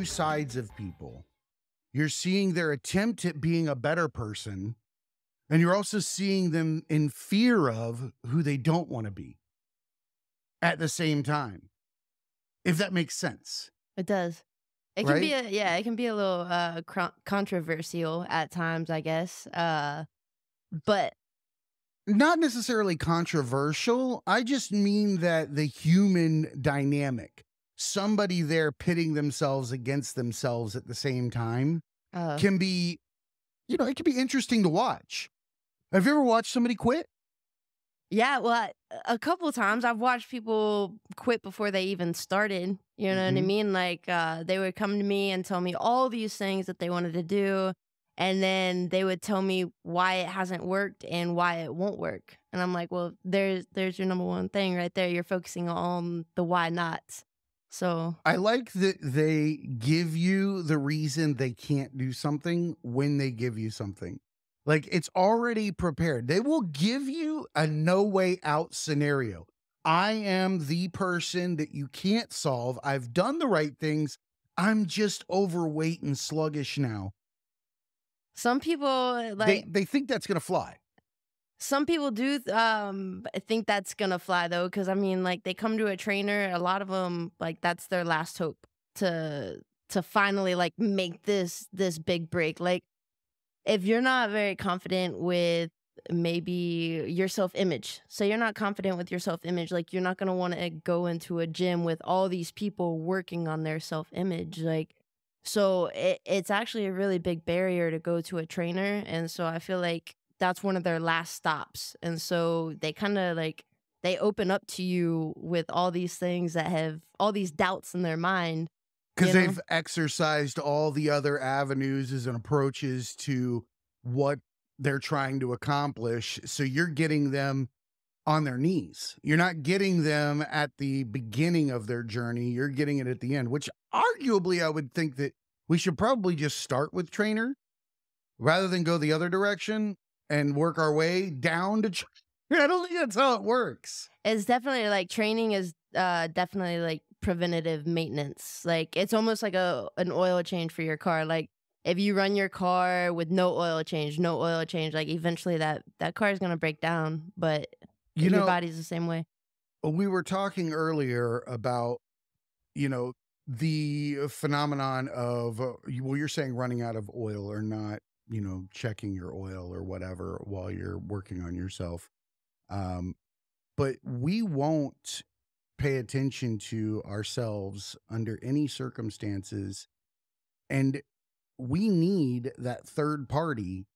Sides of people. You're seeing their attempt at being a better person, and you're also seeing them in fear of who they don't want to be at the same time, if that makes sense. It does. It can be it can be a little controversial at times, I guess. But not necessarily controversial. I just mean that the human dynamic, somebody there pitting themselves against themselves at the same time, can be, it can be interesting to watch. Have you ever watched somebody quit? Yeah, well, a couple of times I've watched people quit before they even started. You know what I mean? Like, they would come to me and tell me all these things that they wanted to do, and then they would tell me why it hasn't worked and why it won't work. And I'm like, well, there's your number one thing right there. You're focusing on the why nots. So I like that they give you the reason they can't do something when they give you something. Like, it's already prepared. They will give you a no way out scenario. I am the person that you can't solve. I've done the right things. I'm just overweight and sluggish now. Some people they think that's going to fly. Some people do think that's gonna fly though, because I mean, like, they come to a trainer. A lot of them, like, that's their last hope to finally like make this big break. Like, if you're not very confident with maybe your self-image, so you're not confident with your self-image, like, you're not gonna want to go into a gym with all these people working on their self-image, like. So it's actually a really big barrier to go to a trainer, and so I feel like that's one of their last stops. And so they kind of like, they open up to you with all these things that have all these doubts in their mind. Because they've exercised all the other avenues and approaches to what they're trying to accomplish. So you're getting them on their knees. You're not getting them at the beginning of their journey. You're getting it at the end, which arguably I would think that we should probably just start with trainer rather than go the other direction and work our way down to I don't think that's how it works. It's definitely like, training is definitely like preventative maintenance. Like, it's almost like an oil change for your car. Like, if you run your car with no oil change, like, eventually that car is going to break down, but your body's the same way. We were talking earlier about, the phenomenon of, well, you're saying running out of oil or not, checking your oil or whatever while you're working on yourself. But we won't pay attention to ourselves under any circumstances. And we need that third party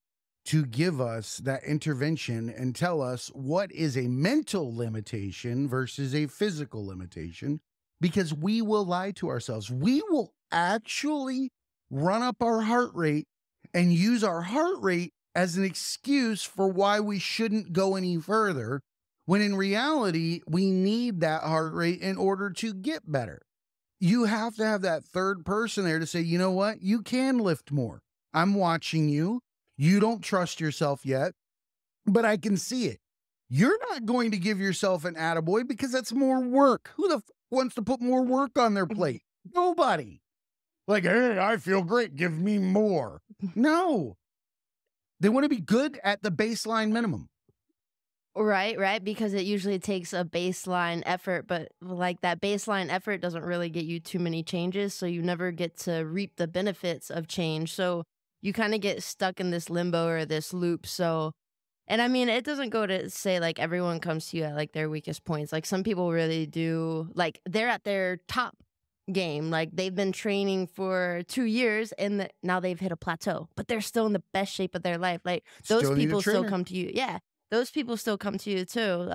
to give us that intervention and tell us what is a mental limitation versus a physical limitation, because we will lie to ourselves. We will actually run up our heart rate and use our heart rate as an excuse for why we shouldn't go any further, when in reality, we need that heart rate in order to get better. You have to have that third person there to say, you know what? You can lift more. I'm watching you. You don't trust yourself yet, but I can see it. You're not going to give yourself an attaboy because that's more work. Who the wants to put more work on their plate? Nobody. Like, hey, I feel great. Give me more. No. They want to be good at the baseline minimum. Right. Because it usually takes a baseline effort, but like, that baseline effort doesn't really get you too many changes. So you never get to reap the benefits of change. So you kind of get stuck in this limbo or this loop. So, and I mean, it doesn't go to say like everyone comes to you at like their weakest points. Like, some people really do, like, they're at their top game. Like, they've been training for 2 years and now they've hit a plateau, but they're still in the best shape of their life. Like, those people still come to you. Yeah. those people still come to you too.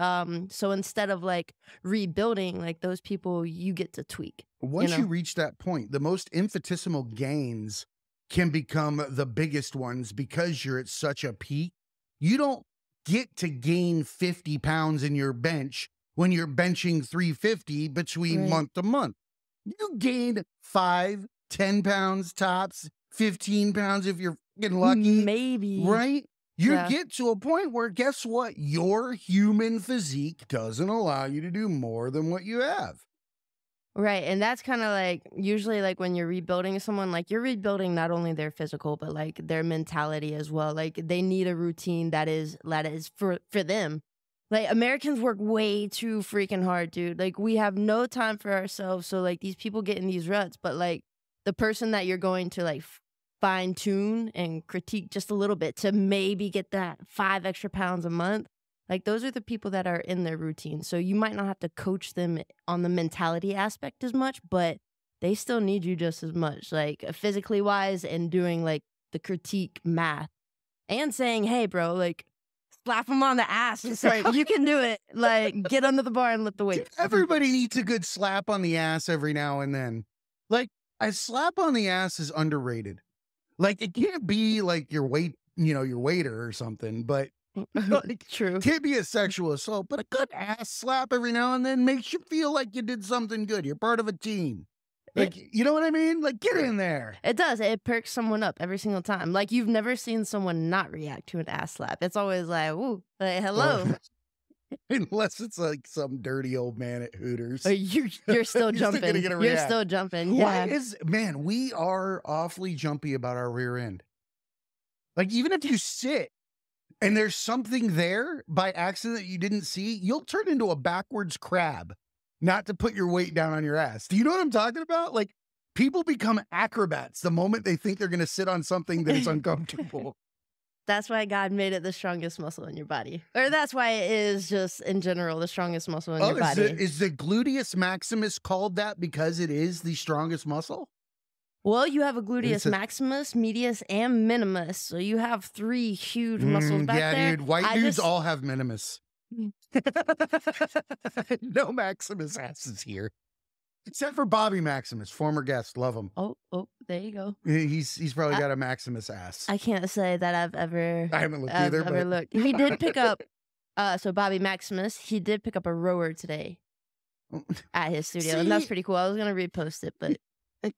So instead of like rebuilding, like those people you get to tweak, you Once you know? reach that point, the most infinitesimal gains can become the biggest ones because you're at such a peak. You don't get to gain 50 pounds in your bench when you're benching 350 between Right. month to month. You gain 5, 10 pounds tops, 15 pounds if you're fucking lucky, Maybe. right? You Yeah. get to a point where, guess what? Your human physique doesn't allow you to do more than what you have. Right. And that's kind of like usually like when you're rebuilding someone, like you're rebuilding not only their physical, but like their mentality as well. Like they need a routine that is for them. Like Americans work way too freaking hard, dude. Like we have no time for ourselves. So like these people get in these ruts, but like the person that you're going to like fine tune and critique just a little bit to maybe get that 5 extra pounds a month, like those are the people that are in their routine. So you might not have to coach them on the mentality aspect as much, but they still need you just as much, like physically wise and doing like the critique math and saying, "Hey, bro, like slap them on the ass and say you can do it. Like get under the bar and lift the weights." Everybody needs a good slap on the ass every now and then. Like, a slap on the ass is underrated. Like, it can't be like your weight, your waiter or something, but like, True. can't be a sexual assault, but a good ass slap every now and then makes you feel like you did something good. You're part of a team. It Like, you know what I mean? Like, get in there. it does. It perks someone up every single time. Like you've never seen someone not react to an ass slap. It's always like, "Ooh, like, hello." Uh, unless it's like some dirty old man at Hooters. Or you're still You're still gonna jumping. get a You're react. still jumping. Why Yeah. man, we are awfully jumpy about our rear end. Like, even if you sit and there's something there by accident that you didn't see, you'll turn into a backwards crab, not to put your weight down on your ass. Do you know what I'm talking about? Like, people become acrobats the moment they think they're going to sit on something that is uncomfortable. That's why God made it the strongest muscle in your body. Or that's why it is just in general the strongest muscle in Oh, your body. is the gluteus maximus called that because it is the strongest muscle? Well, you have a It's gluteus a maximus, medius, and minimus. So you have 3 huge muscles back yeah, there. dude. White I dudes just all have minimus. No Maximus asses here. Except for Bobby Maximus, former guest. Love him. Oh, there you go. He's probably I got a Maximus ass. I can't say that I haven't looked I've either, ever but looked. He did pick up so Bobby Maximus, he did pick up a rower today at his studio, and that's see, pretty cool. I was gonna repost it, but a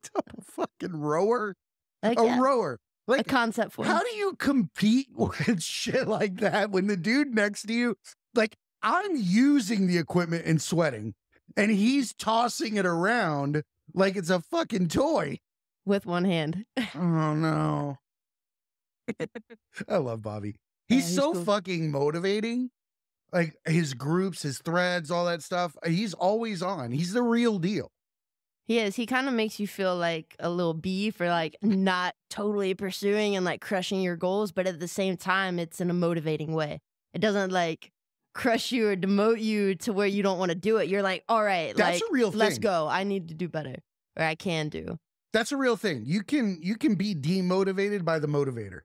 fucking rower, like a yeah, rower. a Like, concept for how him. do you compete with shit like that when the dude next to you, like, I'm using the equipment and sweating, and he's tossing it around like it's a fucking toy. With one hand. Oh no. I love Bobby. Yeah, He's he's so cool. fucking motivating. Like, his groups, his threads, all that stuff. He's always on. He's the real deal. He is. He kind of makes you feel like a little bee for like not totally pursuing and like crushing your goals, but at the same time, it's in a motivating way. It doesn't like crush you or demote you to where you don't want to do it. You're like, all right, That's like a real let's thing. go. I need to do better, or I can do. That's a real thing. You can be demotivated by the motivator.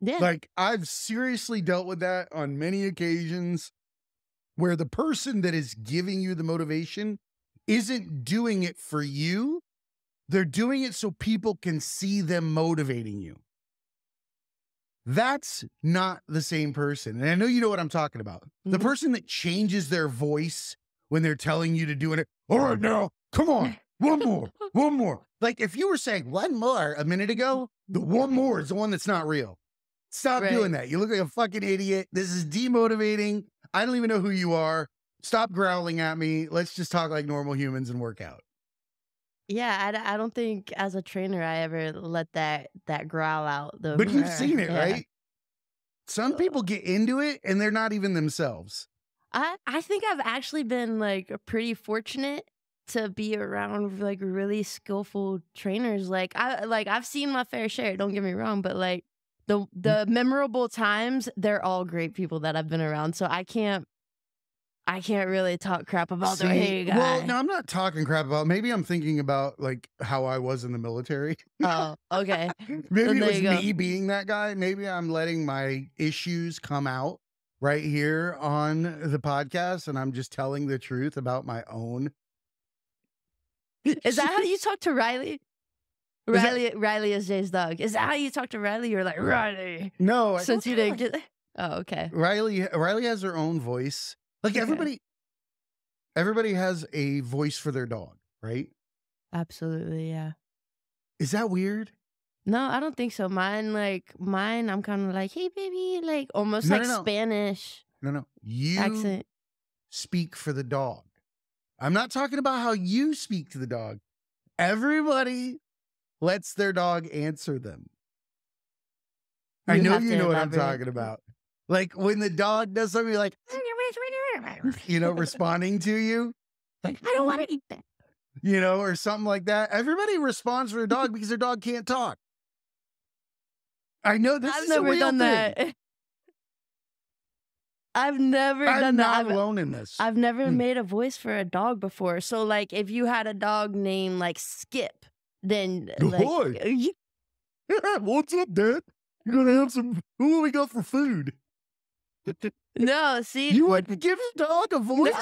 Yeah. Like, I've seriously dealt with that on many occasions where the person that is giving you the motivation isn't doing it for you. They're doing it so people can see them motivating you. That's not the same person. And I know you know what I'm talking about. The Mhm. person that changes their voice when they're telling you to do it. All right, now, come on. One more. One more. Like, if you were saying one more a minute ago, the one more is the one that's not real. Stop Right. doing that. You look like a fucking idiot. This is demotivating. I don't even know who you are. Stop growling at me. Let's just talk like normal humans and work out. Yeah, I don't think as a trainer I ever let that growl out. The But you've seen it, yeah. right? Some people get into it and they're not even themselves. I think I've actually been like pretty fortunate to be around like really skillful trainers. I've seen my fair share, don't get me wrong, but like the memorable times, they're all great people that I've been around. So I can't really talk crap about the hey guy. Well, no, I'm not talking crap about. Maybe I'm thinking about like how I was in the military. Oh, okay. Maybe Then it there was you go. me being that guy. Maybe I'm letting my issues come out right here on the podcast, and I'm just telling the truth about my own. Is that how you talk to Riley? Is that- Riley is Jay's dog. Is that how you talk to Riley? You're like, Riley. No, I Since don't you feel didn't get. Oh, okay. Riley has her own voice. Like Okay. everybody has a voice for their dog, right? Absolutely, yeah. Is that weird? No, I don't think so. Mine, I'm kind of like, hey, baby, like almost No, like no, no. Spanish No. You accent. speak for the dog. I'm not talking about how you speak to the dog. Everybody lets their dog answer them. I You know have you to know what I'm elaborate. talking about. Like when the dog does something like, responding to you, Like, I don't want to eat that. or something like that. Everybody responds for their dog because their dog can't talk. I know this I've is a never real done thing. that. I've never I'm done that. not alone in this. I've never made a voice for a dog before. So, like, if you had a dog named like Skip, then like, Ahoy. What's up, Dad? You're gonna have some. Who we got for food? no, see, You want to give your dog a voice?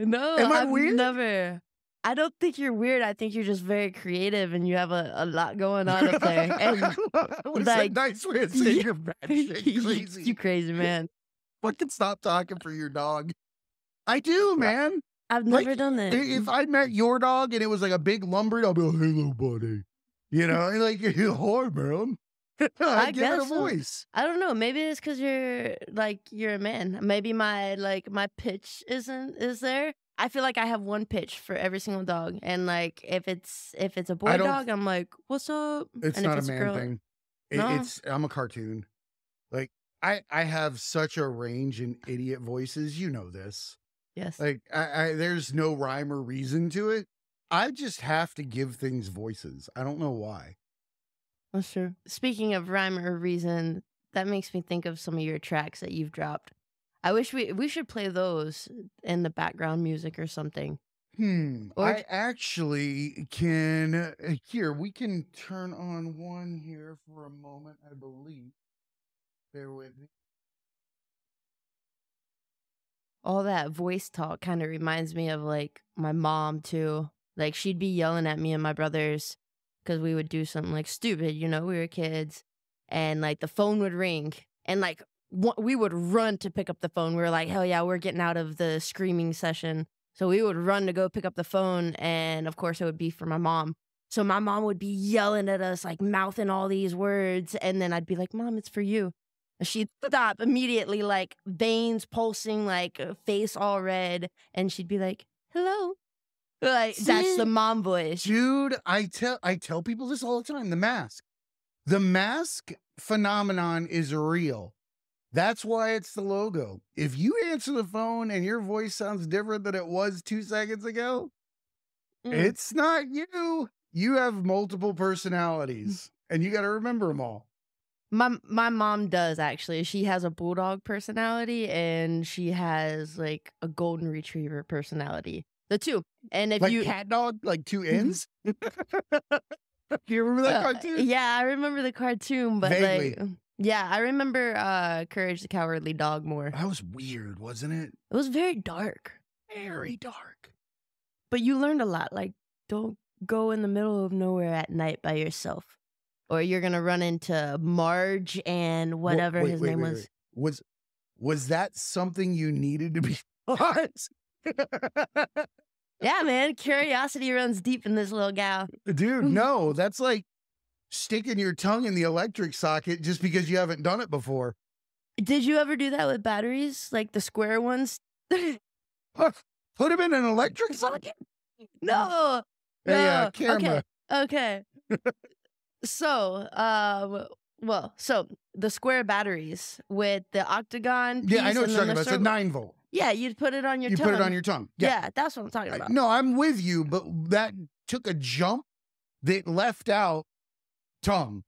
no, Am I I've weird? never. I don't think you're weird. I think you're just very creative and you have a lot going on up there. And What is like, that nice way of saying you're batshit crazy? you crazy man. Fucking stop talking for your dog. I do, man. I've Like, never done that. if I met your dog and it was like a big lumber, I'll be like, "Hello, buddy." And like, "Hi, man." I give it a guess so. voice. I don't know. Maybe it's because you're a man. Maybe my pitch is there. I feel like I have one pitch for every single dog, and like if it's a boy dog, I'm like, "What's up?" It's and not if a it's man girl, thing. no, I'm a cartoon. Like I have such a range in idiot voices. You know this. yes, Like there's no rhyme or reason to it. I just have to give things voices. I don't know why. that's true. Speaking of rhyme or reason, that makes me think of some of your tracks that you've dropped. I wish we should play those in the background music or something. Or I actually can. Here, we can turn on one here for a moment, I believe. Bear with me. all that voice talk kind of reminds me of like my mom too. Like she'd be yelling at me and my brothers because we would do something like stupid, we were kids, and like the phone would ring, and like we would run to pick up the phone. We were like, hell yeah, we're getting out of the screaming session. So we would run to go pick up the phone, and of course it would be for my mom. So my mom would be yelling at us, like mouthing all these words, and then I'd be like, Mom, it's for you. She'd stop immediately, like veins pulsing, like face all red, and she'd be like, "Hello." Like that's See? the mom voice. Dude, I tell people this all the time. The mask phenomenon is real. That's why it's the logo. If you answer the phone and your voice sounds different than it was 2 seconds ago, it's not you. You have multiple personalities, and you got to remember them all. My mom does actually. She has a bulldog personality and she has like a golden retriever personality. The two. And if Like you cat dog, like 2 ends. Do you remember that cartoon? yeah, I remember the cartoon, but Vaguely. like yeah, I remember Courage the Cowardly Dog more. That was weird, wasn't it? It was very dark. Very dark. But you learned a lot. Like, don't go in the middle of nowhere at night by yourself, or you're gonna run into Marge and whatever his name was. Was that something you needed to be taught? Yeah, man. Curiosity runs deep in this little gal. Dude, no, that's like sticking your tongue in the electric socket just because you haven't done it before. Did you ever do that with batteries, like the square ones? Put them in an electric socket? No. Hey, camera. Okay. So, so the square batteries with the octagon piece. Yeah, I know what and you're then talking the about. It's a circle. 9-volt. Yeah, you'd put it on your You tongue. put it on your tongue. Yeah, that's what I'm talking about. No, I'm with you, but that took a jump that left out tongue.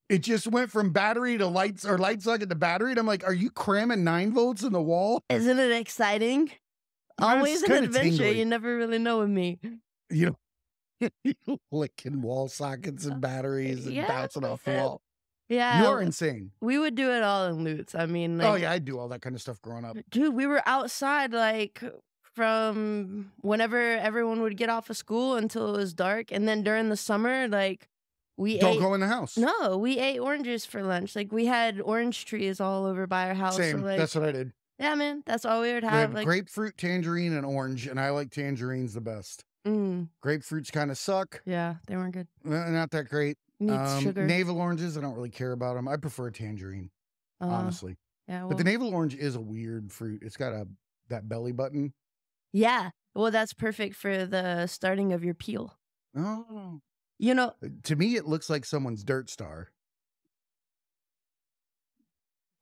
It just went from battery to light socket to battery. And I'm like, are you cramming 9 volts in the wall? Isn't it exciting? Always an kinda adventure. tingly. You never really know with me. You know, licking wall sockets and batteries and Yeah, bouncing off the wall. You Yeah, are insane. we would do it all in Lutz. I mean, Oh like, yeah, I do all that kind of stuff growing up. dude, we were outside like from whenever everyone would get off of school until it was dark, and then during the summer, like we Don't ate. go in the house. No, we ate oranges for lunch. Like we had orange trees all over by our house. So Same. like, That's what I did. yeah, man, that's all we would We have. had Like, grapefruit, tangerine, and orange, and I like tangerines the best. Grapefruits kind of suck. yeah, they weren't good. Not that great. Needs sugar. Navel oranges, I don't really care about them. I prefer a tangerine, honestly. Yeah, But the well, navel orange is a weird fruit. It's got that belly button. yeah. Well, that's perfect for the starting of your peel. Oh. You know, To me, it looks like someone's dirt star.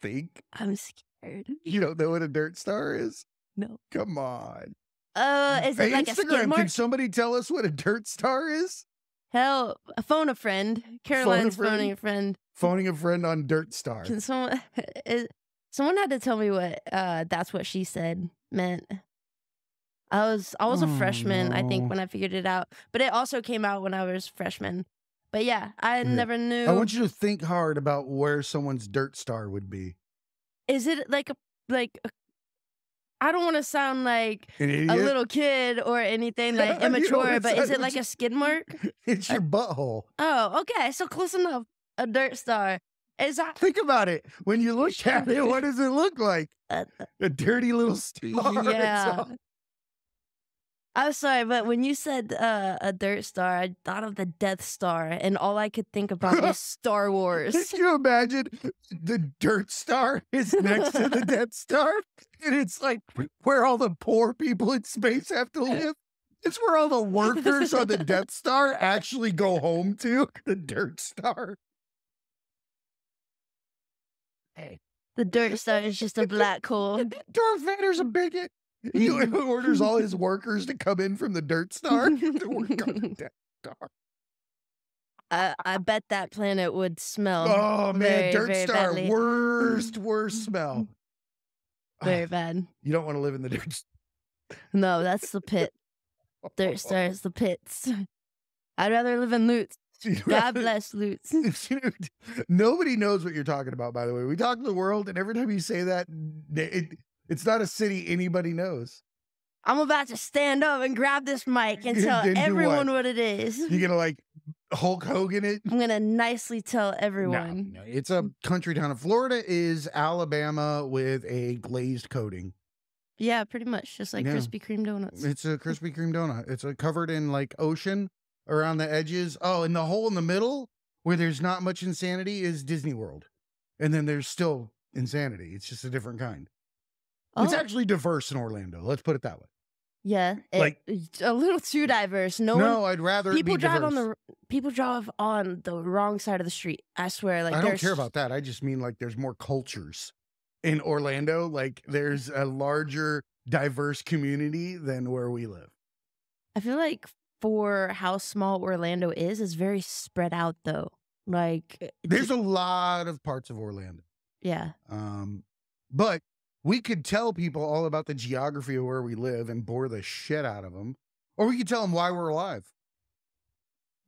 Think? I'm scared. You don't know what a dirt star is? No. Come on. Is it Hey, like a skid Instagram, mark? can somebody tell us what a dirt star is? Hell, phone a friend. Caroline's phoning a friend. Phoning a friend on dirt star. Can someone? Someone had to tell me what that's what she said meant. I was a freshman, I think, no. when I figured it out. But it also came out when I was freshman. But yeah, I Yeah. never knew. I want you to think hard about where someone's dirt star would be. Is it like a I don't want to sound like An idiot? a little kid or anything like You don't immature, wanna but is sound it like a skid mark? It's your butthole. Oh, okay, so close enough. A dirt star. Is that Think about it. When you look at it, what does it look like? A dirty little star. yeah. I'm sorry, but when you said a dirt star, I thought of the Death Star, and all I could think about was Star Wars. Can you imagine the dirt star is next to the Death Star? And it's like where all the poor people in space have to live. It's where all the workers on the Death Star actually go home to. The dirt star. Hey. The dirt star is just a black hole. Darth Vader's a bigot. He orders all his workers to come in from the dirt star to work on the Death Star. I bet that planet would smell. Oh man, very, dirt very star, badly. worst smell. Very bad. You don't want to live in the dirt. No, that's the pit. Dirt star is the pits. I'd rather live in Lutz. God bless Lutz. Nobody knows what you're talking about, by the way. We talk to the world, and every time you say that, it's not a city anybody knows. I'm about to stand up and grab this mic and tell Then do everyone what? what it is. You're gonna like Hulk Hogan it? I'm gonna nicely tell everyone. No, it's a country town. Florida is Alabama with a glazed coating. Yeah, pretty much. Just like Yeah. Krispy Kreme donuts. It's a Krispy Kreme donut. It's covered in like ocean around the edges. Oh, and the hole in the middle where there's not much insanity is Disney World. And then there's still insanity. It's just a different kind. It's Oh. actually diverse in Orlando. Let's put it that way. Yeah, Like- it's a little too diverse. No, No, one, I'd rather people it be drive diverse. people drive on the wrong side of the street. I swear, like I don't there's care about that. I just mean like there's more cultures in Orlando. Like there's a larger diverse community than where we live. I feel like for how small Orlando is, it's very spread out though. Like There's a lot of parts of Orlando. yeah. But we could tell people all about the geography of where we live and bore the shit out of them. Or we could tell them why we're alive.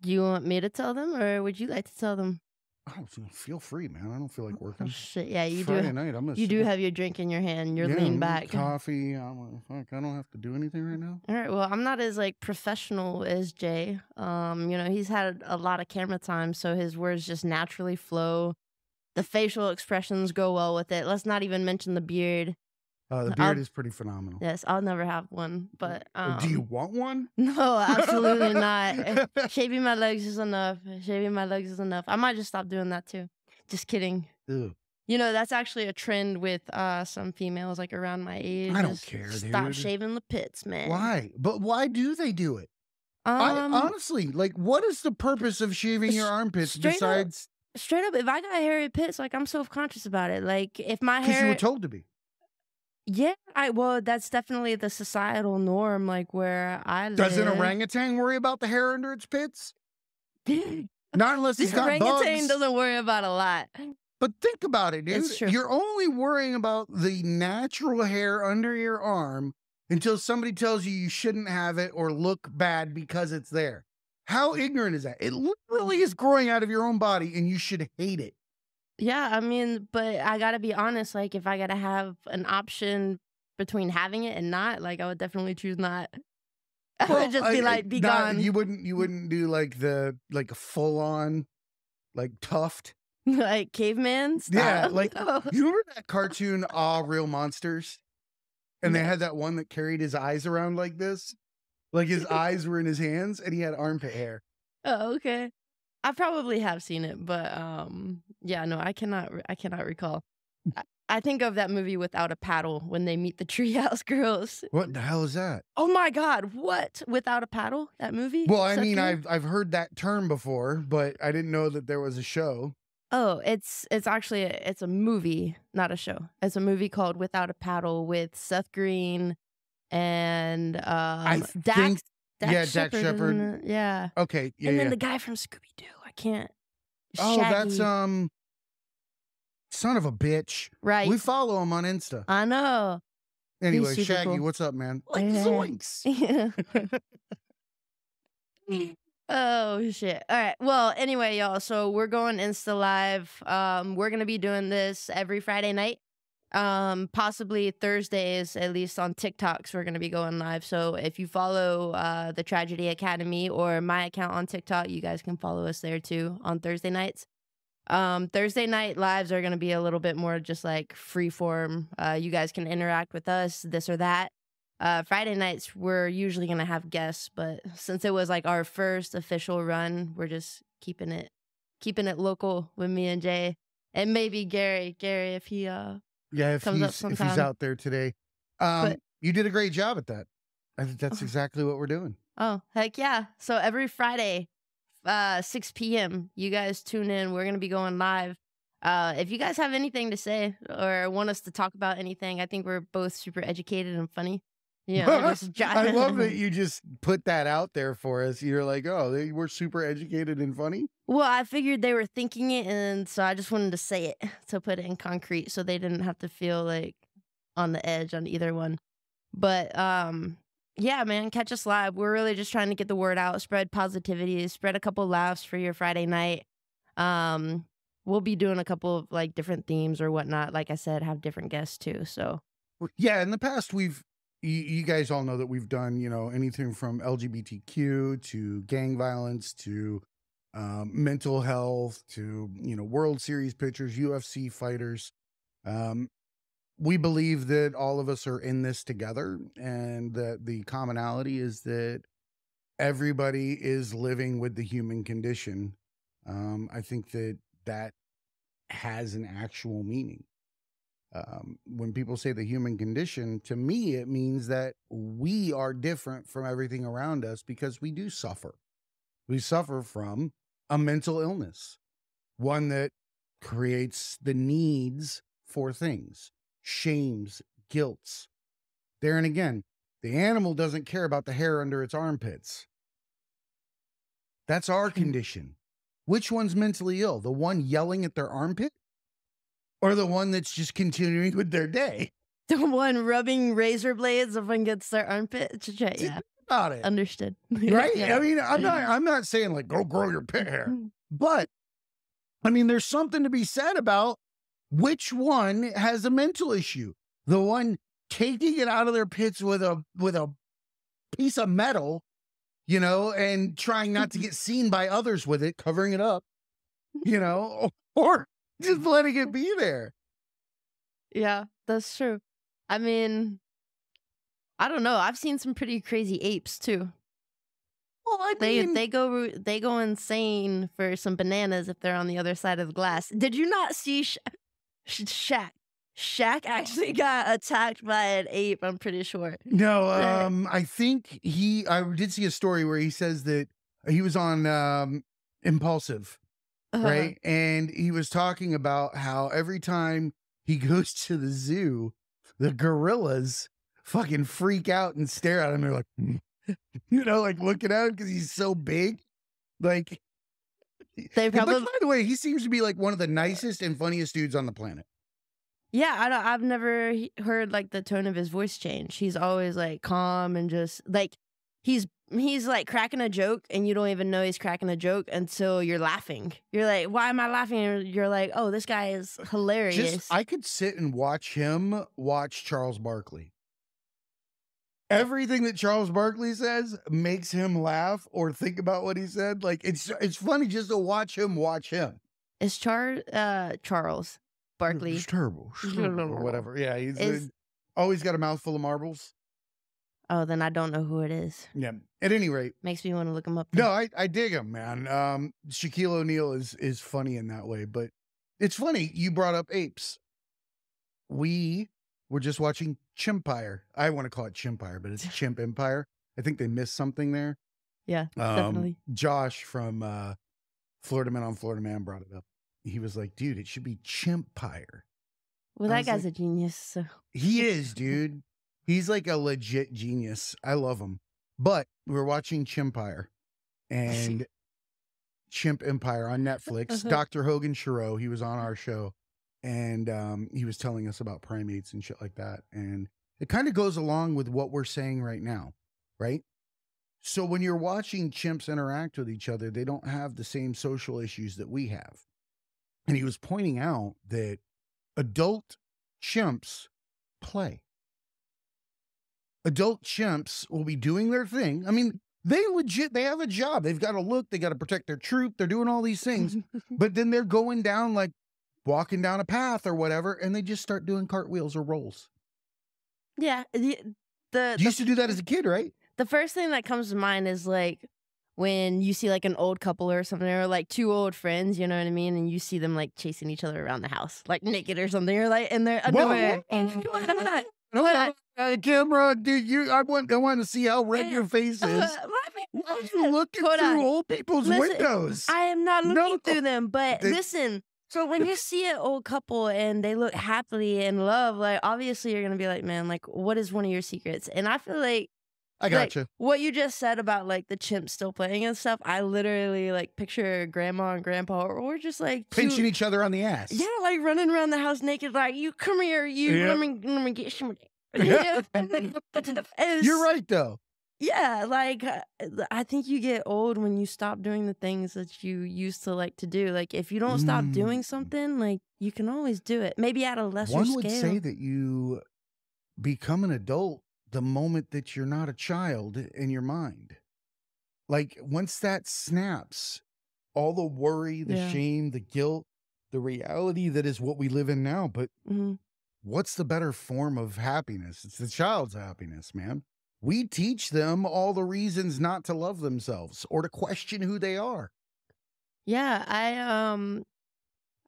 Do you want me to tell them, or would you like to tell them? Oh, feel free, man. I don't feel like Oh working. shit! Yeah, you Friday do. night, I'm gonna You do sit- have your drink in your hand. You're Yeah, leaning back. Coffee. Fuck, I don't have to do anything right now. All right. Well, I'm not as like professional as Jay. He's had a lot of camera time, so his words just naturally flow. The facial expressions go well with it. Let's not even mention the beard. The beard is pretty phenomenal. Yes, I'll never have one, but Do you want one? no, absolutely not. Shaving my legs is enough. Shaving my legs is enough. I might just stop doing that too. Just kidding. Ew. You know, that's actually a trend with some females like around my age. I don't Just care, Stop dude. shaving the pits, man. Why? But why do they do it? I honestly, like, what is the purpose of shaving your armpits straight up, besides straight up, if I got hairy pits, like I'm self-conscious about it. Like if my because you were hair, told to be? yeah, well, that's definitely the societal norm. Like where I live. Does an orangutan worry about the hair under its pits? Not unless This it's got orangutan bugs. doesn't worry about a lot. But think about it, dude. It's true. You're only worrying about the natural hair under your arm until somebody tells you you shouldn't have it or look bad because it's there. How ignorant is that? It literally is growing out of your own body and you should hate it. Yeah, I mean, but I gotta be honest, like, if I gotta have an option between having it and not, like, I would definitely choose not. I would Well, just be I like, "Be not gone." you wouldn't do like the like a full on like tuft. Like, caveman Yeah, style? like No. you remember that cartoon Aw, Real Monsters? And they No. had that one that carried his eyes around like this? Like his eyes were in his hands and he had armpit hair. Oh, okay. I probably have seen it, but, yeah, no, I cannot recall. I I think of that movie Without a Paddle when they meet the Treehouse Girls. What the hell is that? Oh my god, what? Without a Paddle? That movie? Well, I Seth mean, Green? I've heard that term before, but I didn't know that there was a show. Oh, it's actually it's a movie, not a show. It's a movie called Without a Paddle with Seth Green and, I think yeah, Dax Dax Shepard, isn't Shepard. it? Yeah. Okay, yeah, And then yeah. the guy from Scooby Doo, I can't Oh, that's Shaggy. son of a bitch. Right. We follow him on Insta. I know. He's Anyway, super Shaggy, cool. what's up, man? Like Yeah. zoinks. Oh shit. All right. Well, anyway, y'all. So we're going Insta Live. We're gonna be doing this every Friday night. Possibly Thursdays, at least on TikToks, we're gonna be going live. So if you follow the Tragedy Academy or my account on TikTok, you guys can follow us there too on Thursday nights. Thursday night lives are gonna be a little bit more just like free form. You guys can interact with us, this or that. Friday nights we're usually gonna have guests, but since it was like our first official run, we're just keeping it local with me and Jay, and maybe Gary if he Yeah, comes up if he's sometime. out there today. But You did a great job at that. I think that's oh, exactly what we're doing. oh heck yeah! So every Friday, 6 p.m. you guys tune in. We're gonna be going live. If you guys have anything to say or want us to talk about anything, I think we're both super educated and funny. You know, just I love that jot. you just put that out there for us. You're like, oh, we're super educated and funny. Well, I figured they were thinking it, and so I just wanted to say it to put it in concrete, so they didn't have to feel like on the edge on either one. But yeah, man, catch us live. We're really just trying to get the word out, spread positivity, spread a couple laughs for your Friday night. Um, we'll be doing a couple of like different themes or whatnot. Like I said, have different guests too. So Yeah, in the past, you guys all know that we've done, anything from LGBTQ to gang violence to mental health to, World Series pitchers, UFC fighters. Um, we believe that all of us are in this together and that the commonality is that everybody is living with the human condition. I think that that has an actual meaning. When people say the human condition, to me, it means that we are different from everything around us because we do suffer. We suffer from a mental illness, one that creates the needs for things, shames, guilts. There and again, the animal doesn't care about the hair under its armpits. That's our condition. Which one's mentally ill? The one yelling at their armpit or the one that's just continuing with their day? the one rubbing razor blades up against their armpit. Yeah, About it. understood. Right? Yeah. I mean, I'm not saying like go grow your pit hair. But I mean, there's something to be said about which one has a mental issue. The one taking it out of their pits with a piece of metal, and trying not to get seen by others with it, covering it up, or just letting it be there. Yeah, that's true. I mean, I don't know. I've seen some pretty crazy apes too. Well, I They mean, they go insane for some bananas if they're on the other side of the glass. Did you not see Shaq? Shaq actually got attacked by an ape. I'm pretty sure. no, That- I think I did see a story where he says that he was on Impulsive, right? And he was talking about how every time he goes to the zoo, the gorillas fucking freak out and stare at him. They're like, like looking at him because he's so big. Like, They but probably by the way, he seems to be like one of the nicest and funniest dudes on the planet. yeah. I've never heard like the tone of his voice change. He's always like calm and just like he's he's like cracking a joke and you don't even know he's cracking a joke until you're laughing. You're like, why am I laughing? And you're like, oh, this guy is hilarious. I could sit and watch him watch Charles Barkley. Everything that Charles Barkley says makes him laugh or think about what he said. Like it's funny just to watch him watch him. It's Charles Barkley. It's terrible. Or whatever. Yeah, he's always got a mouthful of marbles. Oh, then I don't know who it is. Yeah. At any rate. Makes me want to look him up. No, I dig him, man. Shaquille O'Neal is funny in that way. But it's funny, you brought up apes. We were just watching Chimpire. I want to call it Chimpire, but it's Chimp Empire. I think they missed something there. Yeah, definitely. Josh from Florida Man on Florida Man brought it up. He was like, dude, it should be Chimpire. Well, that guy's a genius. So. He is, dude. He's like a legit genius. I love him. But we were watching Chimpire and Chimp Empire on Netflix. Dr. Hogan Shiro, he was on our show. And he was telling us about primates and shit like that. And it kind of goes along with what we're saying right now, right? So when you're watching chimps interact with each other, they don't have the same social issues that we have. And he was pointing out that adult chimps play. Adult chimps will be doing their thing. I mean, they have a job. They've got to look, they got to protect their troop. They're doing all these things, but then they're going down, like walking down a path or whatever, and they just start doing cartwheels or rolls. Yeah. You used to do that as a kid, right? The first thing that comes to mind is like when you see like an old couple or something, or like two old friends, you know what I mean? And you see them like chasing each other around the house, like naked or something. You're like, and they're underwear. Camera, dude, I want to see how red your face is. You looking through old people's windows. I am not looking through them, but listen. So when you see an old couple and they look happily in love, like obviously you're gonna be like, man, like what is one of your secrets? And I feel like I got you. What you just said about like the chimps still playing and stuff, I literally like picture grandma and grandpa, or we're just like pinching each other on the ass. Yeah, like running around the house naked, like you come here, let me get some. You're right though. Yeah, like I think you get old when you stop doing the things that you used to like to do. Like if you don't stop doing something, like you can always do it. Maybe at a lesser scale. One would say that you become an adult the moment that you're not a child in your mind. Like once that snaps, all the worry, the shame, the guilt, the reality that is what we live in now. But what's the better form of happiness? It's the child's happiness, man. We teach them all the reasons not to love themselves or to question who they are. Yeah,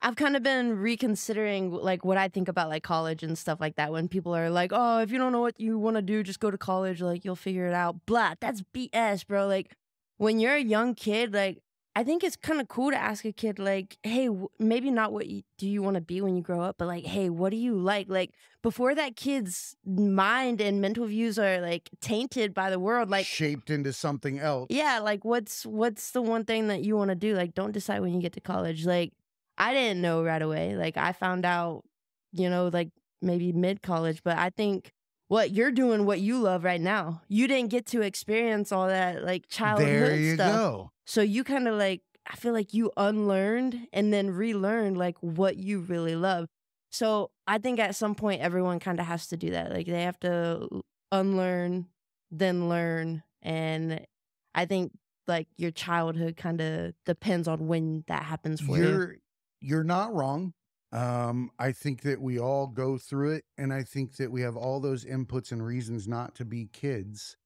I've kind of been reconsidering like what I think about like college and stuff like that. When people are like, oh, if you don't know what you want to do, just go to college. Like you'll figure it out. Blah, that's BS, bro. Like when you're a young kid, like I think it's kind of cool to ask a kid like, hey, maybe not what do you want to be when you grow up, but like, hey, what do you like? Like before that kid's mind and mental views are like tainted by the world, like shaped into something else. Yeah, like what's the one thing that you want to do? Like don't decide when you get to college. Like I didn't know right away. Like I found out, you know, like maybe mid-college, but I think what you're doing, what you love right now, you didn't get to experience all that like childhood stuff. There you go. So you kind of like, I feel like you unlearned and then relearned like what you really love. So I think at some point everyone kind of has to do that. Like they have to unlearn, then learn. And I think like your childhood kind of depends on when that happens for you. You're not wrong. I think that we all go through it. And I think that we have all those inputs and reasons not to be kids.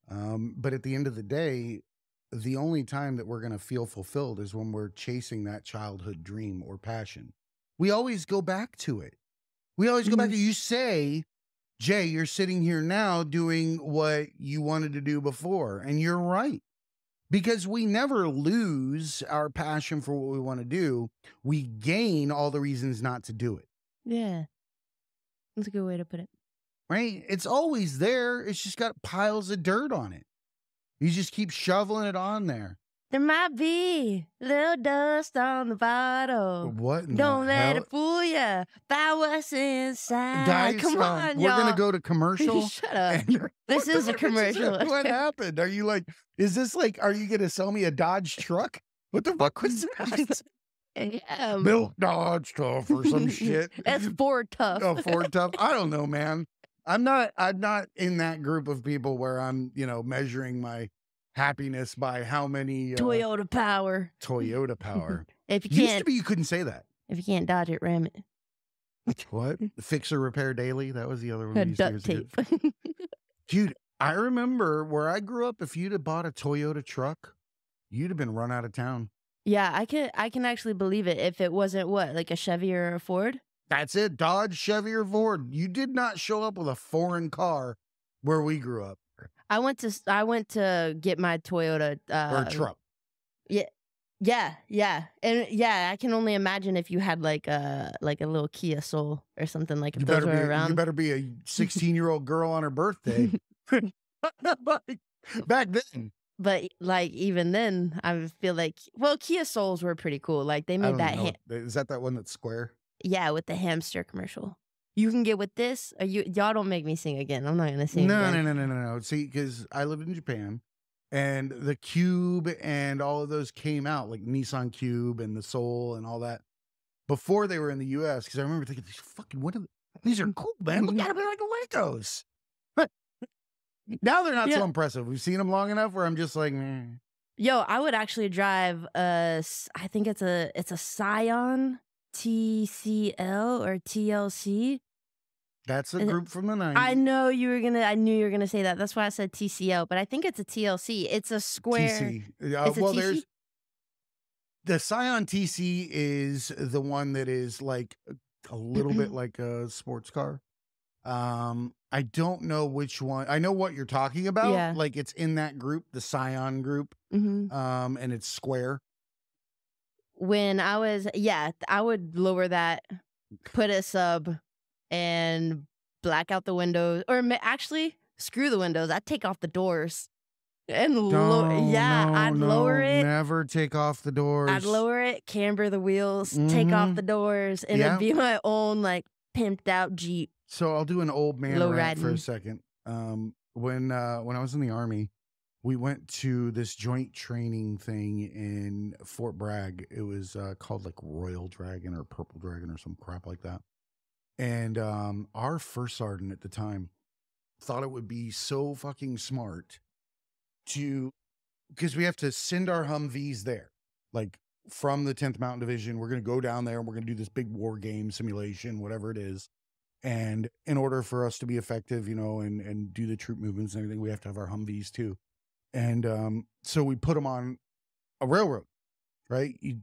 But at the end of the day, the only time that we're going to feel fulfilled is when we're chasing that childhood dream or passion. We always go back to it. We always go back to, you say, Jay, you're sitting here now doing what you wanted to do before. And you're right. Because we never lose our passion for what we want to do. We gain all the reasons not to do it. Yeah. That's a good way to put it. Right? It's always there. It's just got piles of dirt on it. You just keep shoveling it on there. There might be a little dust on the bottle. What in Don't the let hell? it fool ya by what's inside. Guys, Come on, we're gonna y'all. go to commercial. Shut up. And This is a commercial. What happened? Are you like, is this like, are you gonna sell me a Dodge truck? What the fuck was that? Yeah. Milk Dodge stuff or some shit. That's Ford tough. Oh, Ford tough. I don't know, man. I'm not in that group of people where I'm, measuring my happiness by how many Toyota power. Toyota power. If you Used to can't, be you couldn't say that. if you can't dodge it, ram it. What? Fix or repair daily? That was the other one. we used to Duct use as a tape. kid. Dude, I remember where I grew up, if you'd have bought a Toyota truck, you'd have been run out of town. Yeah, I can actually believe it if it wasn't what, like a Chevy or a Ford. That's it. Dodge, Chevy, or Ford. You did not show up with a foreign car where we grew up. I went to get my Toyota Or a truck. Yeah, and yeah, I can only imagine if you had like a little Kia Soul or something, like if those were You around. better be a 16-year-old girl on her birthday. Back then. But like even then, I feel like Kia Souls were pretty cool. Like they I made don't that know. Is that one that's square? yeah, with the hamster commercial. You can get with this. Or y'all don't make me sing again. I'm not gonna sing. No, again. no. See, because I lived in Japan, and the Cube and all of those came out, like Nissan Cube and the Soul and all that, before they were in the U.S. Because I remember thinking, these are cool, man. We gotta be like Olecos. Now they're not so impressive. We've seen them long enough where I'm just like, meh. Yo, I would actually drive I think it's a Scion TCL or TLC. That's a group from the 90s. I knew you were gonna say that. That's why I said TCL, but I think it's a TLC. It's a square. TC. It's a TC? There's the Scion TC is the one that is like a little bit like a sports car. I don't know which one. I know what you're talking about. Yeah. Like it's in that group, the Scion group. Mm-hmm. And it's square. When I would lower that, put a sub, and black out the windows, or actually screw the windows. I'd take off the doors and I'd lower it. Never take off the doors. I'd lower it, camber the wheels, take off the doors, and it'd be my own like pimped out Jeep. So I'll do an old man Low rant for a riding. second. When I was in the Army, we went to this joint training thing in Fort Bragg. It was called like Royal Dragon or Purple Dragon or some crap like that. And our first sergeant at the time thought it would be so fucking smart because we have to send our Humvees there, like from the 10th Mountain Division. We're going to go down there and we're going to do this big war game simulation, whatever it is. And in order for us to be effective, and do the troop movements and everything, we have to have our Humvees too. And so we put them on a railroad, right? You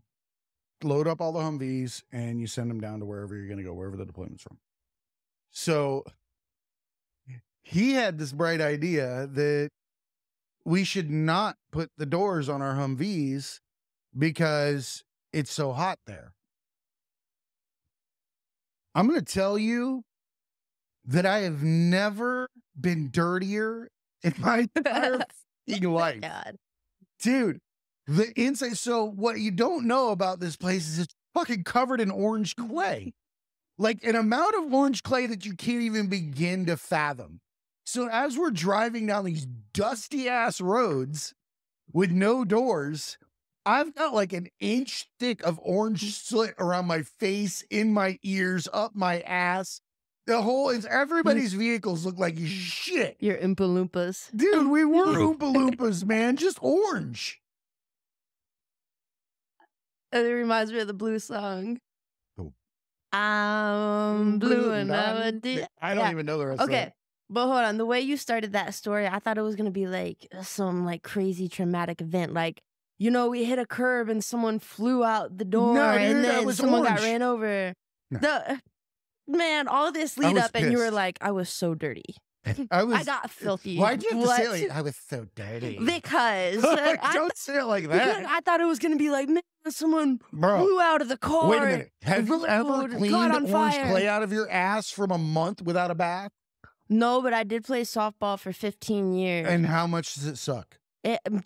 load up all the Humvees and you send them down to wherever you're going to go, wherever the deployment's from. So he had this bright idea that we should not put the doors on our Humvees because it's so hot there. I'm going to tell you that I have never been dirtier in my entire life. God. Dude, the inside. So what you don't know about this place is it's fucking covered in orange clay. Like an amount of orange clay that you can't even begin to fathom. So as we're driving down these dusty ass roads with no doors, I've got like an inch thick of orange soot around my face, in my ears, up my ass. Everybody's vehicles look like shit. You're Oompa Loompas. Dude, we were Oompa Loompas, man. Just orange. It reminds me of the Blue song. Oh. I'm blue and I'm a I don't even know the rest of Okay, it. but hold on. The way you started that story, I thought it was going to be like some like crazy traumatic event. Like, we hit a curb and someone flew out the door No, dude, and that then was someone got orange. ran over. No. Man, all this lead was up and you were pissed. like, I was so dirty. I got filthy. Why'd you have to say it What? like, I was so dirty? Because Like, I don't say it like because that. I thought it was going to be like, man, someone Bro, flew out of the car. wait a minute. Have you ever caught cleaned on orange fire. clay out of your ass from a month without a bath? No, but I did play softball for 15 years. And how much does it suck?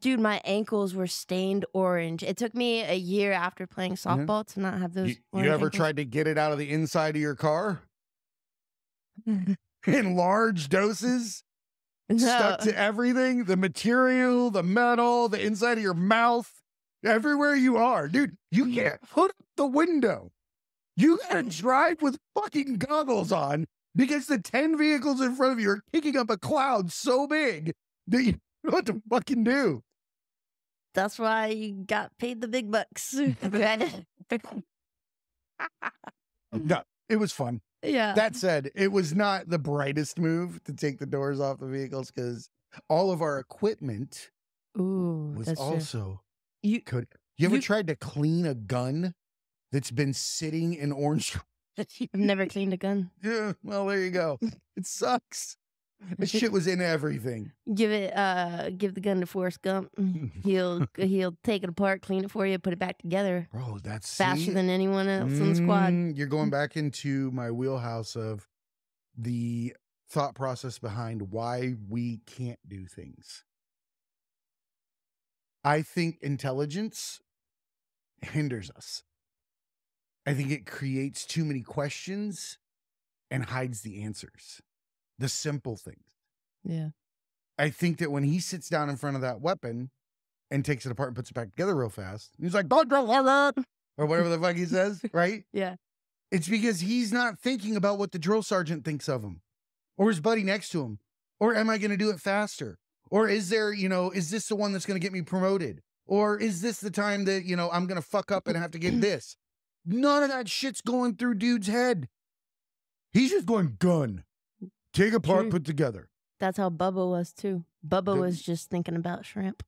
Dude, my ankles were stained orange. It took me a year after playing softball to not have those You orange ever ankles. tried to get it out of the inside of your car in large doses? Stuck No. to everything, the material, the metal, the inside of your mouth, everywhere you are. Dude, you can't put up the window. You gotta drive with fucking goggles on because the 10 vehicles in front of you are kicking up a cloud so big that you don't know what to fucking do. That's why you got paid the big bucks. No, it was fun. Yeah. That said, it was not the brightest move to take the doors off the vehicles because all of our equipment Ooh, was that's true. also You could. You ever tried to clean a gun that's been sitting in orange? I've never cleaned a gun. Yeah, well, there you go. It sucks. This shit was in everything. Give the gun to Forrest Gump. He'll take it apart, clean it for you, put it back together. Bro, that's faster than anyone else in the squad. You're going back into my wheelhouse of the thought process behind why we can't do things. I think intelligence hinders us. I think it creates too many questions and hides the answers, the simple things. Yeah. I think that when he sits down in front of that weapon and takes it apart and puts it back together real fast, he's like, don't drill that, or whatever the fuck he says, right? Yeah. It's because he's not thinking about what the drill sergeant thinks of him or his buddy next to him. Or am I going to do it faster? Or is there, is this the one that's going to get me promoted? Or is this the time that, I'm going to fuck up and have to get this? None of that shit's going through dude's head. He's just going gun. Take apart, True. put together. That's how Bubba was too. Bubba was just thinking about shrimp.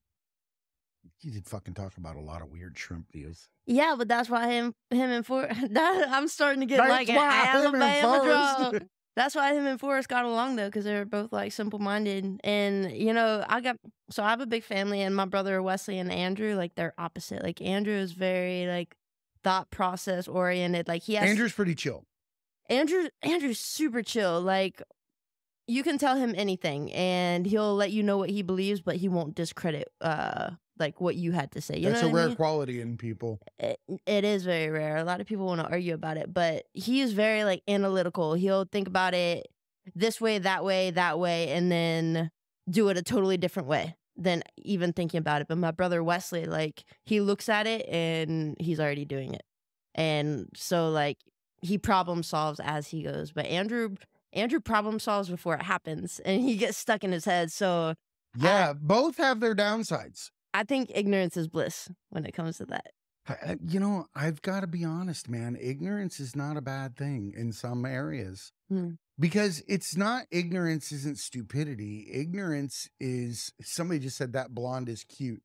He did fucking talk about a lot of weird shrimp deals. Yeah, but that's why him and Forrest. I'm starting to get That's like an why him and Alabama Forrest- draw. That's why him and Forrest got along though, because they're both like simple-minded. And I have a big family, and my brother Wesley and Andrew, like they're opposite. Like Andrew is very like thought process oriented. Like Andrew's pretty chill. Andrew's super chill. Like you can tell him anything, and he'll let you know what he believes, but he won't discredit like what you had to say. You That's know a what I rare mean? quality in people. It is very rare. A lot of people want to argue about it, but he is very like analytical. He'll think about it this way, that way, and then do it a totally different way than even thinking about it. But my brother Wesley, like he looks at it and he's already doing it. And so like he problem solves as he goes. But Andrew problem solves before it happens, and he gets stuck in his head. So Yeah, both have their downsides. I think ignorance is bliss when it comes to that. I've got to be honest, man. Ignorance is not a bad thing in some areas. Hmm. Because ignorance isn't stupidity. Ignorance is, somebody just said that blonde is cute.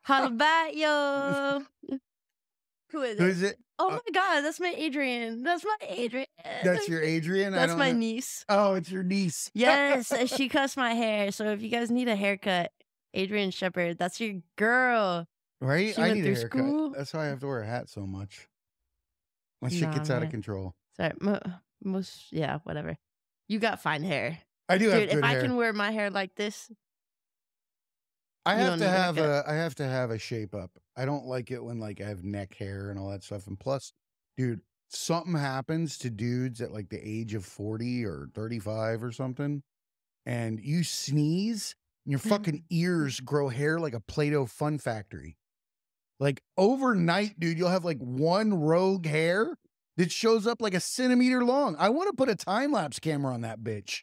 How about yo? Who is it? Who is it? Oh my God, that's my Adrian. That's my Adrian. That's your Adrian? That's my niece. Oh, it's your niece. Yes, she cuts my hair. So if you guys need a haircut, Adrian Shepherd, that's your girl. Right? She I went need a through haircut. school. That's why I have to wear a hat so much. My shit Nah, gets out of man. control. Sorry, whatever. You got fine hair, I do have dude. good If hair. I can wear my hair like this, I you have don't to need a have haircut. I have to have a shape up. I don't like it when like I have neck hair and all that stuff. And plus, dude, something happens to dudes at like the age of 40 or 35 or something, and you sneeze and your fucking ears grow hair like a Play-Doh fun factory. Like overnight, dude, you'll have like one rogue hair that shows up like a centimeter long. I want to put a time-lapse camera on that bitch.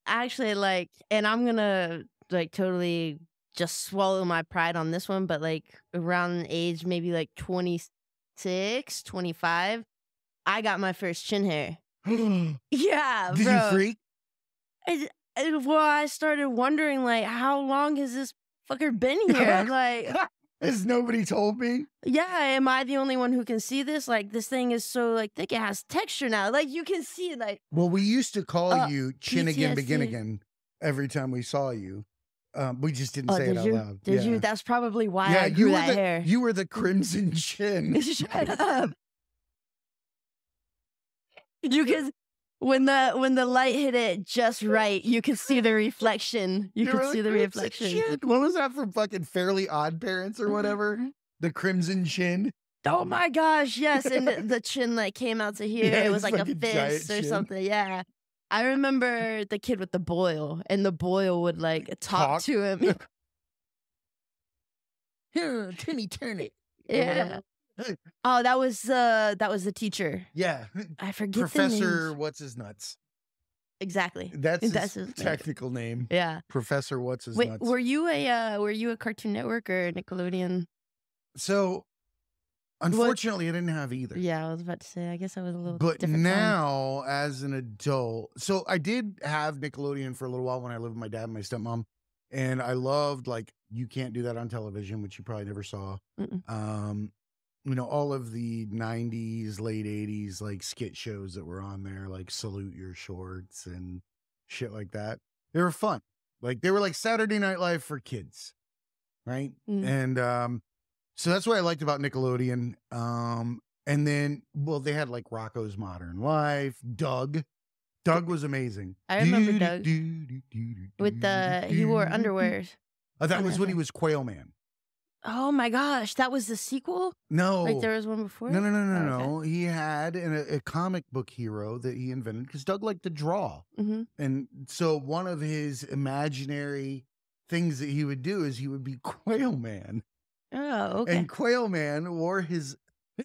Actually, like, and I'm gonna like totally just swallow my pride on this one, but like around age maybe like 26, 25, I got my first chin hair. Yeah, Did bro. you freak? I started wondering like, how long has this fucker been here? Like, Has nobody told me? yeah, am I the only one who can see this? Like, this thing is so like thick, it has texture now. Like, you can see it. Like, Well, we used to call you Chinnigan PTSD. Beginigan every time we saw you. We just didn't say it did out you? loud. Did Yeah. you? That's probably why Yeah, I grew that hair. You were the crimson chin. Shut up. You can when the light hit it just right, you could see the reflection. You could see the reflection. What was that from fucking Fairly Odd Parents or whatever? The Crimson Chin. Oh my gosh, yes. And the chin like came out to here. Yeah, it was it's like a like a giant fist or chin. something. Yeah. I remember the kid with the boil, and the boil would like talk to him. Here, Timmy, turn it. Yeah. Oh, that was the teacher. Yeah. I forget Professor the names. What's His Nuts. Exactly. That's That's his his name. technical name. Yeah. Professor What's His Wait, Nuts. were you a Cartoon Network or Nickelodeon? So, unfortunately, I didn't have either. Yeah, I was about to say. I guess I was a little But different. now, as an adult, so I did have Nickelodeon for a little while when I lived with my dad and my stepmom, and I loved like You Can't Do That on Television, which you probably never saw. You know, all of the 90s, late 80s, like skit shows that were on there, like Salute Your Shorts and shit like that. They were fun. Like they were like Saturday Night Live for kids. Right. And so that's what I liked about Nickelodeon. And then, well, they had like Rocco's Modern Life, Doug. Doug was amazing. I remember Doug with he wore underwear. That was when he was Quail Man. Oh my gosh, that was the sequel? No. Like there was one before? No. Oh, okay. He had a comic book hero that he invented because Doug liked to draw. And so one of his imaginary things that he would do is he would be Quail Man. Oh, okay. And Quail Man wore his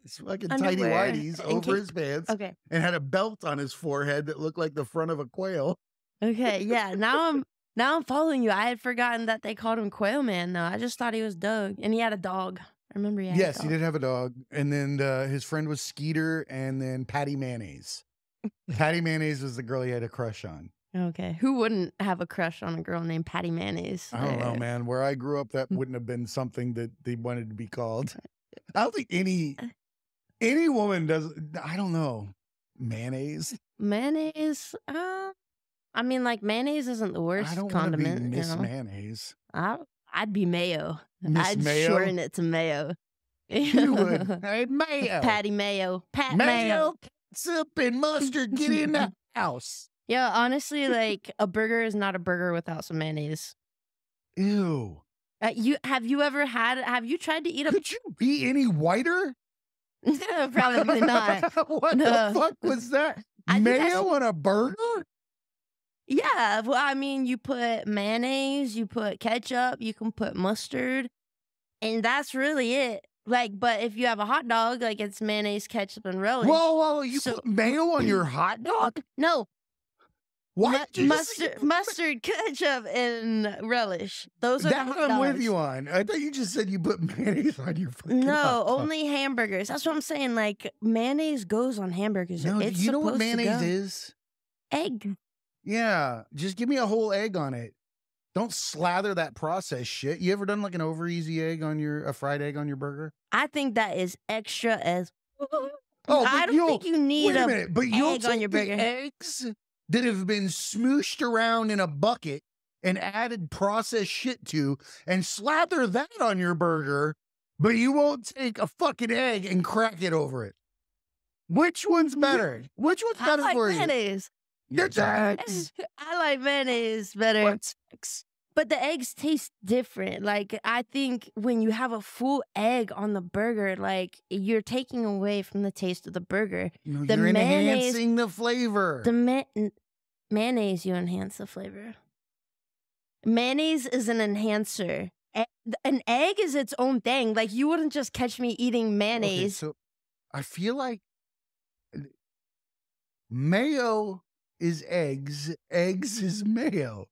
fucking tidy Underwear whities and over cape. his pants. Okay. And had a belt on his forehead that looked like the front of a quail. Okay, yeah. Now I'm following you. I had forgotten that they called him Quail Man, though. I just thought he was Doug. And he had a dog. I remember he had a Yes, dog. he did have a dog. And then his friend was Skeeter and then Patty Mayonnaise. Patty Mayonnaise was the girl he had a crush on. Okay. Who wouldn't have a crush on a girl named Patty Mayonnaise? I don't know, man. Where I grew up, that wouldn't have been something that they wanted to be called. I don't think any woman does. I don't know. Mayonnaise? Mayonnaise? I mean, like, mayonnaise isn't the worst I don't condiment. want to be Miss you know? Mayonnaise. I'd be mayo. Miss I'd Mayo? shorten it to mayo. You would. Hey, Mayo. Patty Mayo. Pat Mayo, Mayo. ketchup, and mustard. Get in the house. Yeah, honestly, like, a burger is not a burger without some mayonnaise. Ew. Have you tried to eat a... Could you be any whiter? Probably not. What No. the fuck was that? I think that's- Mayo on a burger? Yeah, well, I mean, you put mayonnaise, you put ketchup, you can put mustard, and that's really it. Like, but if you have a hot dog, like it's mayonnaise, ketchup, and relish. Whoa, you put mayo on your hot dog? No, What? Did you just say- mustard, ketchup, and relish. Those are the That hot I'm with dogs. you on. I thought you just said you put mayonnaise on your fucking No, hot dog. only hamburgers. That's what I'm saying. Like mayonnaise goes on hamburgers. No, it's you know what supposed to mayonnaise go. is? Egg. Yeah, just give me a whole egg on it. Don't slather that processed shit. You ever done like an over easy egg on a fried egg on your burger? I think that is extra as. Oh, I don't think you need wait a a minute, but you'll egg on take your the burger. eggs that have been smooshed around in a bucket and added processed shit to and slather that on your burger, but you won't take a fucking egg and crack it over it. Which one's better? Which one's I better like for mayonnaise. you? It's eggs. I like mayonnaise better. What's eggs? But the eggs taste different. Like, I think when you have a full egg on the burger, like, you're taking away from the taste of the burger. No, The you're mayonnaise- enhancing the flavor. Mayonnaise, you enhance the flavor. Mayonnaise is an enhancer. An egg is its own thing. Like, you wouldn't just catch me eating Okay, mayonnaise. so I feel like mayo is eggs is mayo.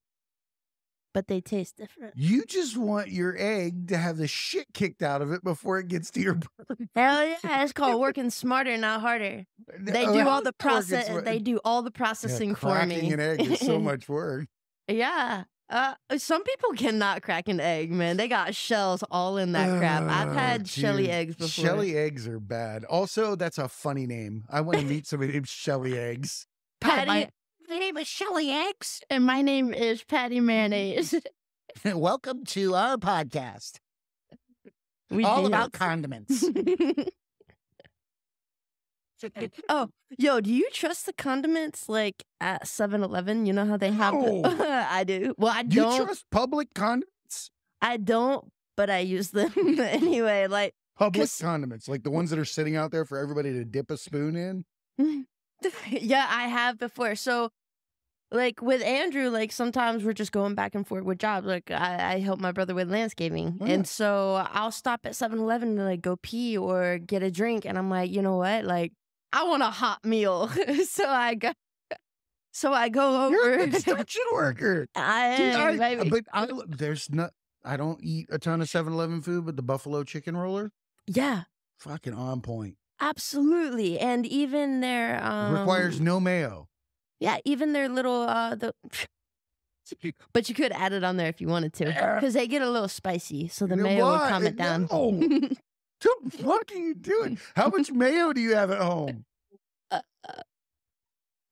But they taste different. You just want your egg to have the shit kicked out of it before it gets to your burger. Hell yeah, it's called working smarter, not harder. They do all the process. They do all the processing for cracking me. an egg is so much work. Yeah. Some people cannot crack an egg, man. They got shells all in that crap. I've had shelly Dude, eggs before. Shelly eggs are bad. Also, that's a funny name. I want to meet somebody named Shelly Eggs. Patty. My name is Shelly Eggs, and my name is Patty Mayonnaise. Welcome to our podcast. We All did. about condiments. Oh, yo, do you trust the condiments like at 7-Eleven? You know how they have the No. I do. Well, I Do you don't. trust public condiments? I don't, but I use them anyway. Like, Public 'cause condiments, like the ones that are sitting out there for everybody to dip a spoon in? yeah, I have before. So, like with Andrew, like sometimes we're just going back and forth with jobs. Like I help my brother with landscaping, Oh, yeah. and so I'll stop at 7-Eleven to like go pee or get a drink, and I'm like, you know what, like I want a hot meal, so I go You're a over. construction worker. I Dude, am, baby. there's not. I don't eat a ton of 7-Eleven food, but the buffalo chicken roller, Yeah, fucking on point. absolutely, and even their Requires no mayo. yeah, even their little but you could add it on there if you wanted to, because they get a little spicy, so the You know mayo would what? calm it down. No. What the fuck are you doing? How much mayo do you have at home?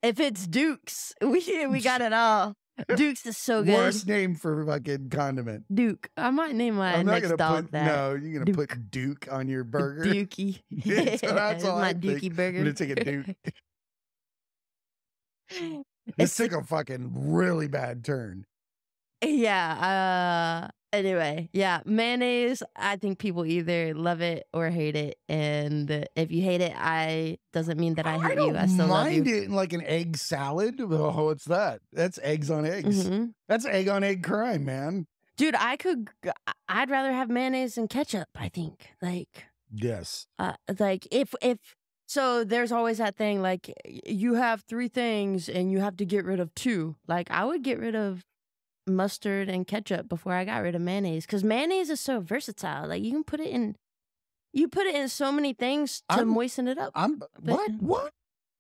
If it's Duke's, we got it all. Duke's is so good. Worst name for fucking condiment. Duke. I might name my I'm not next gonna dog put that. no. You're gonna Duke. put Duke on your burger. Dukey. So that's all my I think. Dukey I'm burger. gonna take a Duke. This took a fucking really bad turn. Yeah. Anyway, yeah, mayonnaise. I think people either love it or hate it, and if you hate it, I doesn't mean that I hate you. I still love you. mind it in like an egg salad. Oh, what's that? That's eggs on eggs. Mhm. That's egg on egg crime, man. Dude, I'd rather have mayonnaise and ketchup. I think Yes. like if so there's always that thing like you have 3 things and you have to get rid of 2. Like I would get rid of mustard and ketchup before I got rid of mayonnaise, because mayonnaise is so versatile. Like you put it in so many things to moisten it up. What?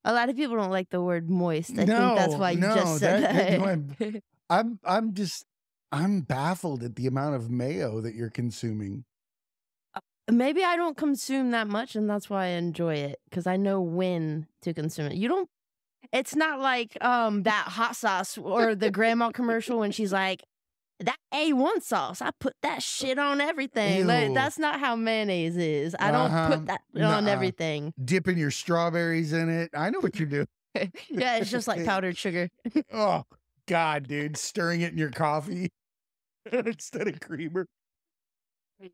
A lot of people don't like the word moist. I think that's No, why you no, just said that- that. I'm baffled at the amount of mayo that you're consuming. Maybe I don't consume that much, and that's why I enjoy it, because I know when to consume it. You don't. It's not like that hot sauce or the grandma commercial when she's like, that A1 sauce, I put that shit on everything. Like Ew. that's not how mayonnaise is. I don't put that on Nuh-uh. everything. Dipping your strawberries in it. I know what you do. Yeah, it's just like powdered sugar. Oh God, dude, stirring it in your coffee instead of creamer.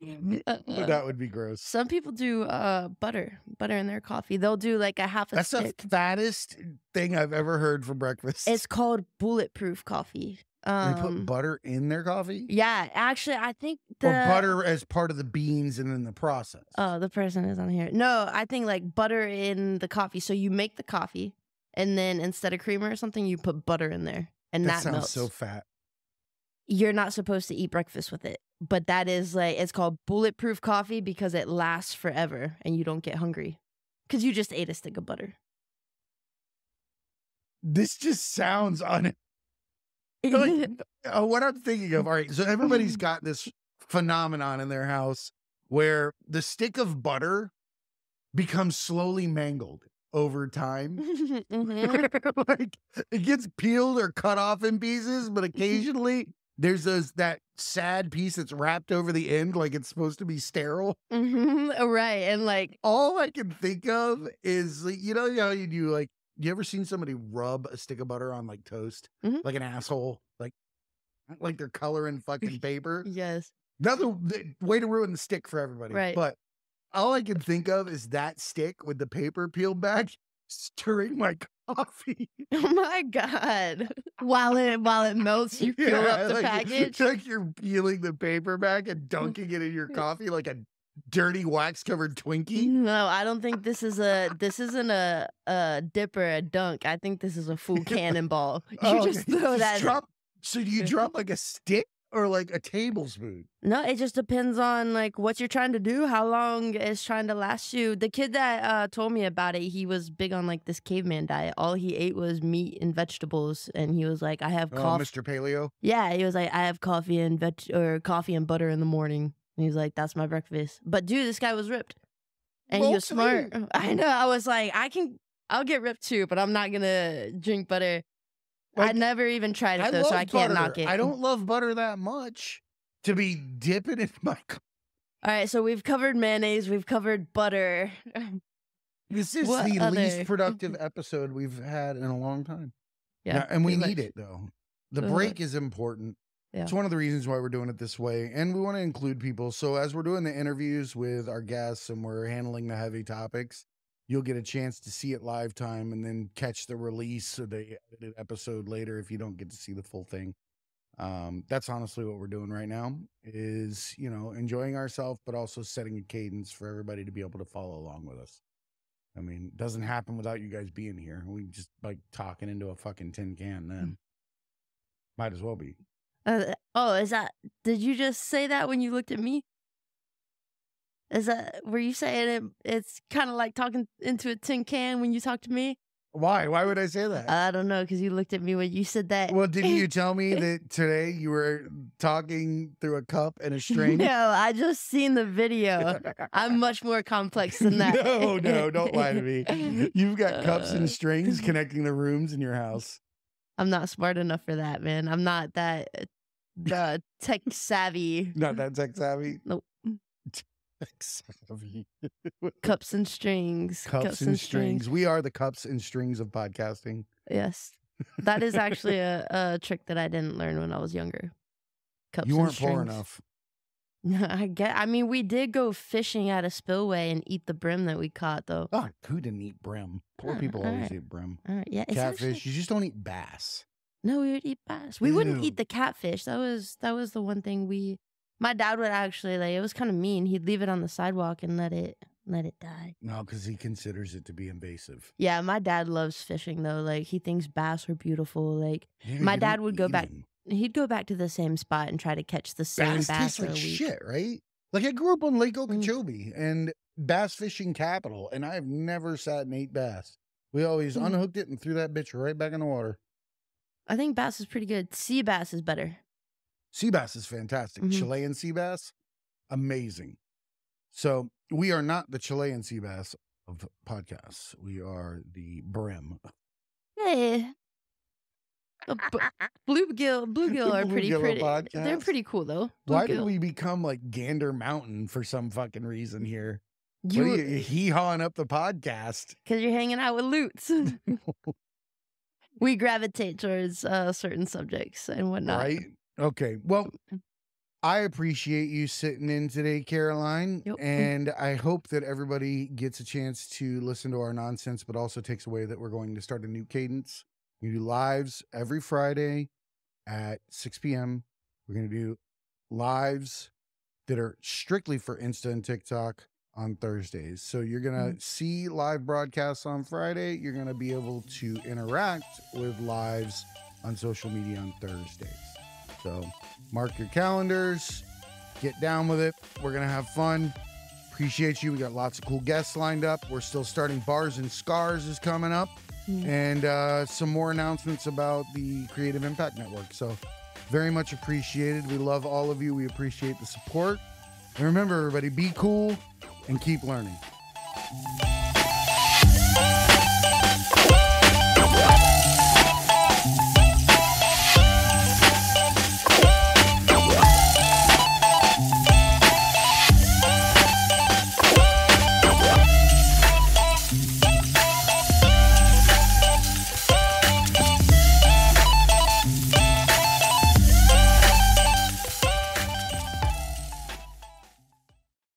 That would be gross. Some people do butter in their coffee. They'll do like a half a That's stick. the fattest thing I've ever heard for breakfast. It's called bulletproof coffee. They put butter in their coffee? Yeah, actually, I think Or butter as part of the beans and in the process? Oh, the person is on here. No, I think like butter in the coffee. So you make the coffee, and then instead of creamer or something, you put butter in there, and that sounds melts. so fat. You're not supposed to eat breakfast with it, but that is like, it's called bulletproof coffee because it lasts forever and you don't get hungry because you just ate a stick of butter. This just sounds like, what I'm thinking of. All right, so everybody's got this phenomenon in their house where the stick of butter becomes slowly mangled over time. Like it gets peeled or cut off in pieces, but occasionally there's that sad piece that's wrapped over the end like it's supposed to be sterile. Right, and like all I can think of is, you know how you do, like, you ever seen somebody rub a stick of butter on like toast? Like an asshole? Like they're coloring fucking paper? Yes. Another way to ruin the stick for everybody. Right. But all I can think of is that stick with the paper peeled back stirring my coffee. Oh my God. While it melts, you peel up the package. Like you're peeling the paper back and dunking it in your coffee like a dirty wax covered Twinkie. No, I don't think this isn't a dip or a dunk. I think this is a full cannonball. You just throw that. So do you drop like a stick or like a tablespoon? No, it just depends on like what you're trying to do, how long it's trying to last you. The kid that told me about it, he was big on like this caveman diet. All he ate was meat and vegetables, and he was like, "I have coffee." Mr. Paleo. Yeah, he was like, "I have coffee and coffee and butter in the morning." And he was like, "That's my breakfast." But dude, this guy was ripped, and he was smart. I know. I was like, I'll get ripped too, but I'm not gonna drink butter. Like, I never even tried it though, so I can't knock it. I don't love butter that much to be dipping in my. All right, so we've covered mayonnaise, we've covered butter. This is What the other- least productive episode we've had in a long time. Yeah, And we pretty need much. it, though. The Pretty break much. is important. Yeah. It's one of the reasons why we're doing it this way. And we want to include people. So as we're doing the interviews with our guests and we're handling the heavy topics, you'll get a chance to see it live time and then catch the release of the edited episode later if you don't get to see the full thing. That's honestly what we're doing right now is, you know, enjoying ourselves, but also setting a cadence for everybody to be able to follow along with us. I mean, it doesn't happen without you guys being here. We just like talking into a fucking tin can then. Might as well be. Is that? Did you just say that when you looked at me? Were you saying it's kind of like talking into a tin can when you talk to me? Why? Why would I say that? I don't know, because you looked at me when you said that. Well, didn't you tell me that today you were talking through a cup and a string? No, I just seen the video. I'm much more complex than that. No, don't lie to me. You've got cups and strings connecting the rooms in your house. I'm not smart enough for that, man. I'm not that tech savvy. Not that tech savvy? Nope. Tech savvy. Cups and strings. Cups and strings. We are the cups and strings of podcasting. Yes. That is actually a trick that I didn't learn when I was younger. Cups You and weren't poor strings. enough. I mean, we did go fishing at a spillway and eat the brim that we caught, though. Oh, who didn't eat brim? Poor people all always right. eat brim. All right, yeah, it's Catfish. actually- You just don't eat bass. No, we would eat bass. We wouldn't Ew. eat the catfish. That was the one thing my dad would actually, like, it was kind of mean. He'd leave it on the sidewalk and let it die. No, because he considers it to be invasive. Yeah, my dad loves fishing though. Like, he thinks bass are beautiful. Like, Yeah, my you dad don't would go eat back. 'em. He'd go back to the same spot and try to catch the same Bass bass tastes for a like week. shit, right? Like I grew up on Lake Okeechobee and bass fishing capital, and I've never sat and ate bass. We always Mm. unhooked it and threw that bitch right back in the water. I think bass is pretty good. Sea bass is better. Sea bass is fantastic. Mhm. Chilean sea bass, amazing. So we are not the Chilean sea bass of podcasts. We are the brim. Hey. Bluegill are pretty Bluegill pretty. podcast. They're pretty cool though. Why did Bluegill. we become like Gander Mountain for some fucking reason here? What You are you hee-hawing up the podcast? because you're hanging out with loots. We gravitate towards certain subjects and whatnot. Right? Okay. Well, I appreciate you sitting in today, Caroline. Yep. And I hope that everybody gets a chance to listen to our nonsense, but also takes away that we're going to start a new cadence. We do lives every Friday at 6 p.m. We're going to do lives that are strictly for Insta and TikTok on Thursdays. So you're going to see live broadcasts on Friday. You're going to be able to interact with lives on social media on Thursdays. So mark your calendars, get down with it. We're going to have fun. Appreciate you. We got lots of cool guests lined up. We're still starting Bars and Scars is coming up. And some more announcements about the Creative Impact Network. So very much appreciated. We love all of you. We appreciate the support. And remember, everybody, be cool and keep learning.